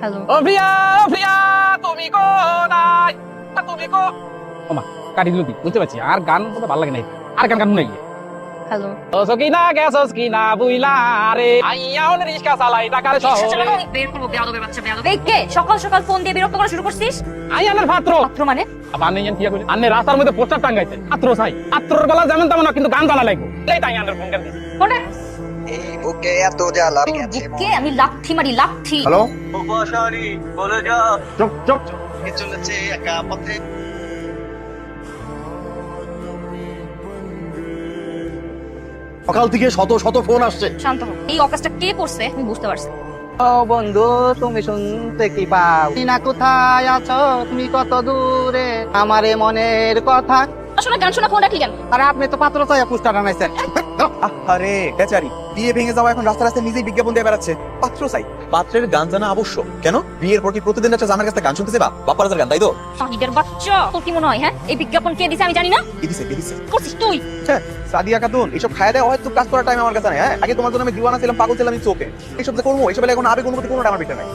Hello. ও প্রিয়া, ও প্রিয়া, তুমি কোথায়? তুমি কো ওমা কাটি দিল কি বুঝতে পারছি। আর গান তো ভালো লাগে না, আর গান গান নাই। হ্যালো। ও সকিনা গেছস কিনা বুইলা রে আইয়া ওন রিস্কা চালাই টাকার শহরে। বের করব বেয়াদবের বাচ্চা বেয়াদব। এই কে সকাল সকাল ফোন দিয়ে বিরক্ত করা শুরু করছিস? আইয়ানের পাত্র পাত্র মানে? আবার নেই কি কইলি আন্নে রাস্তার মধ্যে পোস্টার টাঙ্গাইছে পাত্র চাই। পাত্রর গলা যেমন তেমন না, কিন্তু গান ভালো লাগবে। এই তাই আন্নের ফোন করে দিছি। কোনটা? এই বুকে এত জ্বালা গেছে বুকে আমি লাথি মারি লাথি। হ্যালো উপসারি বলে যা চুপ চুপ কে চলেছে একা পথে। সকাল থেকে শত শত ফোন আসছে। শান্ত হও। এই অকাজটা কে করছে আমি বুঝতে পারছি। ও বন্ধু তুমি শুনতে কি পাও? না কোথায় আছো তুমি কত দূরে আমারে মনের কথা। আসলে গান শোনা ফোন রাখলি কেন? আর আপনি তো পাত্র চাই পোস্টার বানাইছেন। আরে বেচারি বিয়ে ভেঙে যাওয়া এখন রাস্তা রাস্তায় নিজেই বিজ্ঞাপন দিয়ে বেড়াচ্ছে। পাত্র চাই, পাত্রের গান জানা আবশ্যক। কেন বিয়ের পর কি প্রতিদিন একটা জামার কাছে গান শুনতেছে? বাপ্পার গান, তাই তো? শাহিদের বাচ্চা তোর কি মনে হয় হ্যাঁ এই বিজ্ঞাপন কে দিছে আমি জানি না? কে দিছে? করছিস তুই। হ্যাঁ, সাদিয়া খাতুন এসব খায় দেয় হয়তো কাজ করার টাইম আমার কাছে নাই। হ্যাঁ, আগে তোমার জন্য আমি দিওয়ানা ছিলাম, পাগল ছিলাম, আমি চোখে এইসব যে করবো, এইসব এখন আবেগ অনুভূতি কোনোটা আমার ভিতরে নাই।